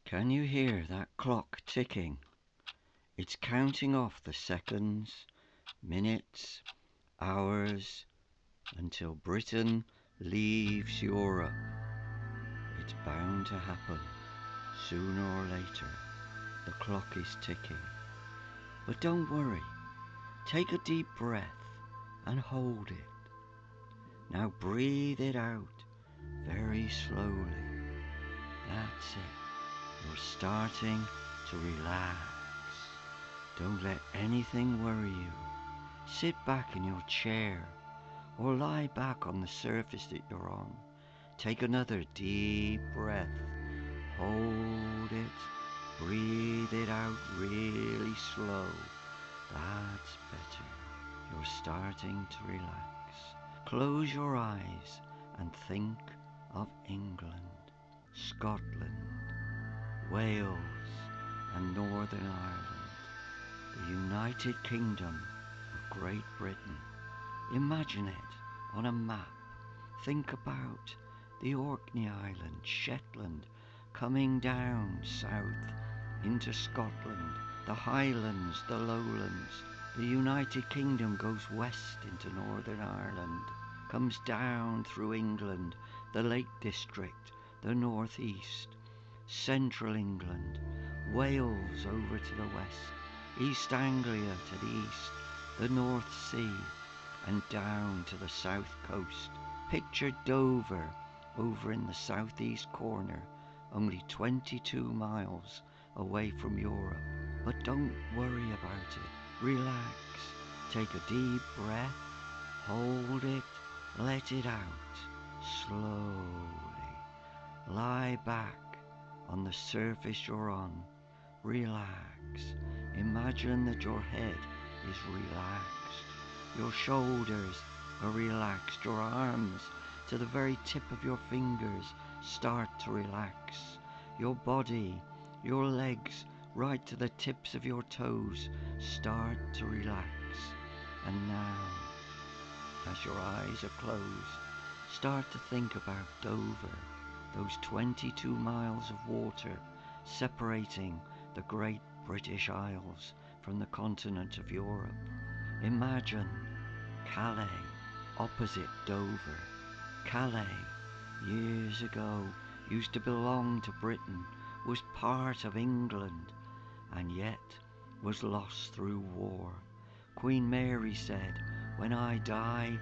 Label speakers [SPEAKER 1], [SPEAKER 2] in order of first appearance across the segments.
[SPEAKER 1] Can you hear that clock ticking? It's counting off the seconds, minutes, hours, until Britain leaves Europe. It's bound to happen, sooner or later. The clock is ticking. But don't worry. Take a deep breath and hold it. Now breathe it out very slowly. That's it. You're starting to relax. Don't let anything worry you. Sit back in your chair or lie back on the surface that you're on. Take another deep breath. Hold it. Breathe it out really slow. That's better. You're starting to relax. Close your eyes and think of England, Scotland, Wales, and Northern Ireland, the United Kingdom of Great Britain. Imagine it on a map. Think about the Orkney Islands, Shetland, coming down south into Scotland, the Highlands, the Lowlands. The United Kingdom goes west into Northern Ireland, comes down through England, the Lake District, the North East, Central England, Wales over to the west, East Anglia to the east, the North Sea, and down to the south coast. Picture Dover over in the southeast corner, only 22 miles away from Europe. But don't worry about it. Relax. Take a deep breath. Hold it. Let it out. Slowly. Lie back on the surface you're on. Relax. Imagine that your head is relaxed. Your shoulders are relaxed. Your arms to the very tip of your fingers start to relax. Your body, your legs, right to the tips of your toes start to relax. And now, as your eyes are closed, start to think about Dover, those 22 miles of water separating the great British Isles from the continent of Europe. Imagine Calais opposite Dover. Calais, years ago, used to belong to Britain, was part of England, and yet was lost through war. Queen Mary said, "When I die,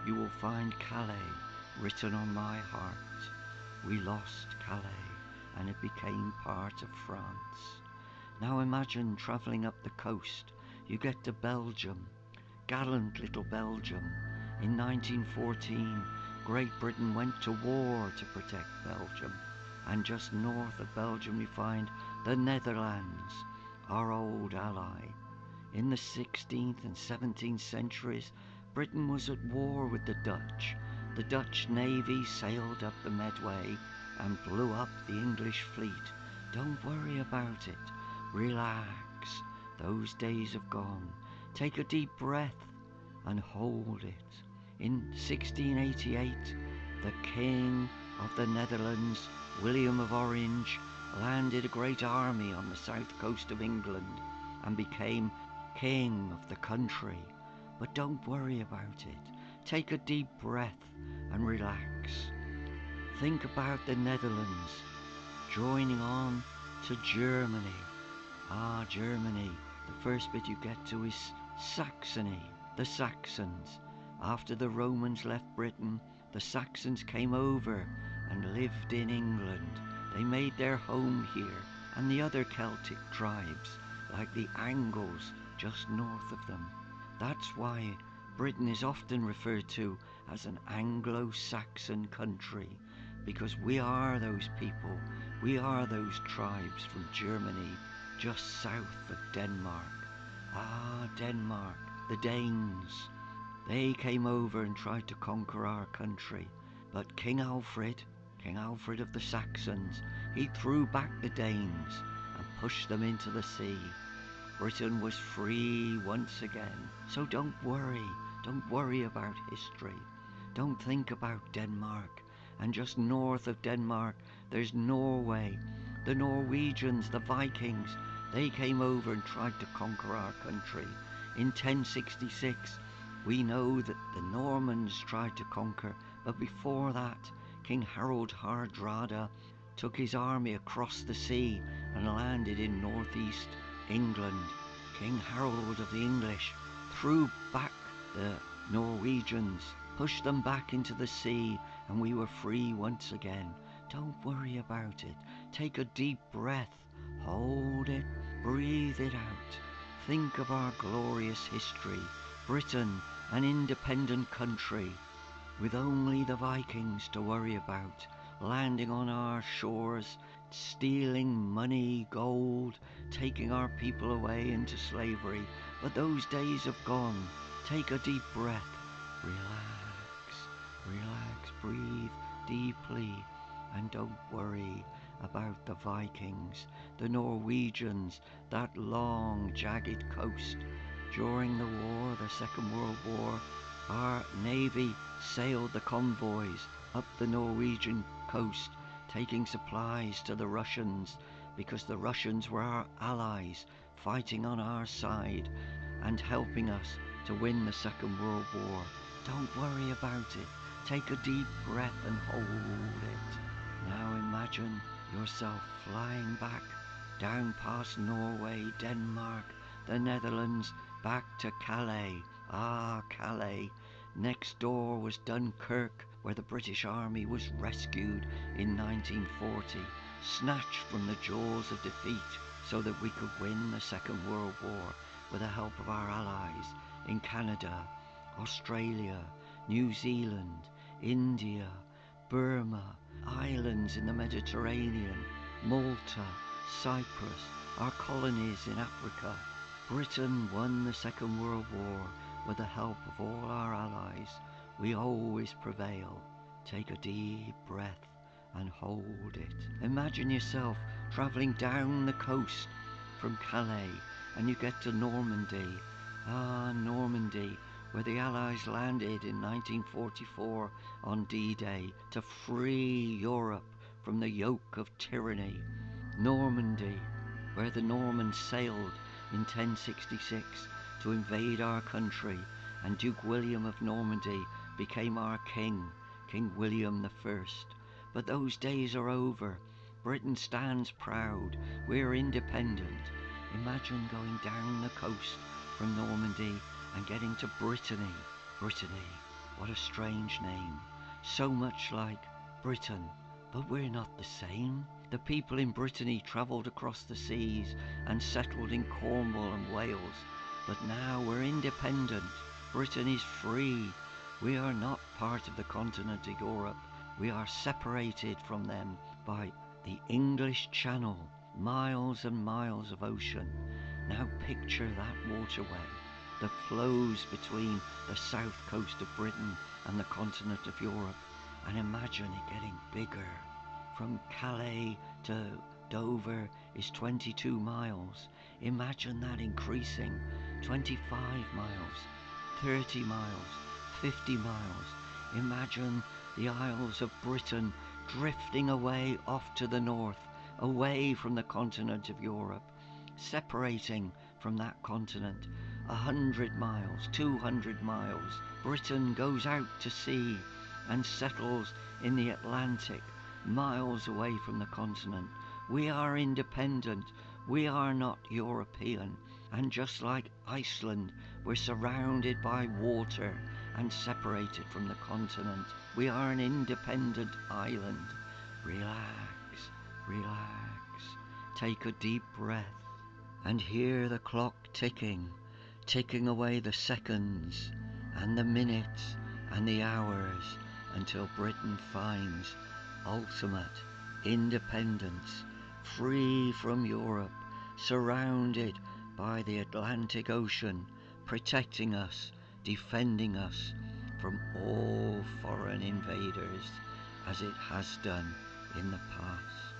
[SPEAKER 1] you will find Calais written on my heart." We lost Calais, and it became part of France. Now imagine travelling up the coast. You get to Belgium, gallant little Belgium. In 1914, Great Britain went to war to protect Belgium. And just north of Belgium you find the Netherlands, our old ally. In the 16th and 17th centuries, Britain was at war with the Dutch. The Dutch navy sailed up the Medway and blew up the English fleet. Don't worry about it. Relax. Those days have gone. Take a deep breath and hold it. In 1688, the King of the Netherlands, William of Orange, landed a great army on the south coast of England and became king of the country. But don't worry about it. Take a deep breath and relax. Think about the Netherlands joining on to Germany. Germany. The first bit you get to is Saxony, the Saxons. After the Romans left Britain, the Saxons came over and lived in England. They made their home here, and the other Celtic tribes, like the Angles, just north of them. That's why Britain is often referred to as an Anglo-Saxon country, because we are those people, we are those tribes from Germany, just south of Denmark. Denmark, the Danes. They came over and tried to conquer our country, but King Alfred of the Saxons, he threw back the Danes and pushed them into the sea. Britain was free once again. So don't worry about history. Don't think about Denmark. And just north of Denmark, there's Norway, The Norwegians, the Vikings, they came over and tried to conquer our country. In 1066, we know that the Normans tried to conquer, but before that, King Harold Hardrada took his army across the sea and landed in northeast England. King Harold of the English threw back the Norwegians, pushed them back into the sea, and we were free once again. Don't worry about it. Take a deep breath. Hold it. Breathe it out. Think of our glorious history. Britain, an independent country, with only the Vikings to worry about, landing on our shores, stealing money, gold, taking our people away into slavery. But those days have gone. Take a deep breath. Relax, relax, breathe deeply, and don't worry about the Vikings, the Norwegians, that long, jagged coast. During the war, the Second World War, our Navy sailed the convoys up the Norwegian coast, taking supplies to the Russians, because the Russians were our allies, fighting on our side and helping us to win the Second World War. Don't worry about it. Take a deep breath and hold it. Now imagine yourself flying back down past Norway, Denmark, the Netherlands, back to Calais. Ah, Calais. Next door was Dunkirk, where the British Army was rescued in 1940, snatched from the jaws of defeat so that we could win the Second World War with the help of our allies in Canada, Australia, New Zealand, India, Burma, islands in the Mediterranean, Malta, Cyprus, our colonies in Africa. Britain won the Second World War with the help of all our allies. We always prevail. Take a deep breath and hold it. Imagine yourself travelling down the coast from Calais and you get to Normandy. Ah, Normandy, where the Allies landed in 1944 on D-Day to free Europe from the yoke of tyranny. Normandy, where the Normans sailed in 1066 to invade our country, and Duke William of Normandy became our king, King William I. But those days are over. Britain stands proud. We're independent. Imagine going down the coast from Normandy and getting to Brittany. Brittany, what a strange name. So much like Britain, but we're not the same. The people in Brittany travelled across the seas and settled in Cornwall and Wales. But now we're independent. Britain is free. We are not part of the continent of Europe. We are separated from them by the English Channel, miles and miles of ocean. Now picture that waterway that flows between the south coast of Britain and the continent of Europe, and imagine it getting bigger. From Calais to Dover is 22 miles. Imagine that increasing. 25 miles, 30 miles, 50 miles. Imagine the Isles of Britain drifting away off to the north, away from the continent of Europe, separating from that continent. 100 miles, 200 miles. Britain goes out to sea and settles in the Atlantic, miles away from the continent. We are independent. We are not European. And just like Iceland, we're surrounded by water and separated from the continent. We are an independent island. Relax, relax. Take a deep breath and hear the clock ticking, ticking away the seconds and the minutes and the hours until Britain finds ultimate independence, free from Europe, surrounded by the Atlantic Ocean, protecting us, defending us from all foreign invaders, as it has done in the past.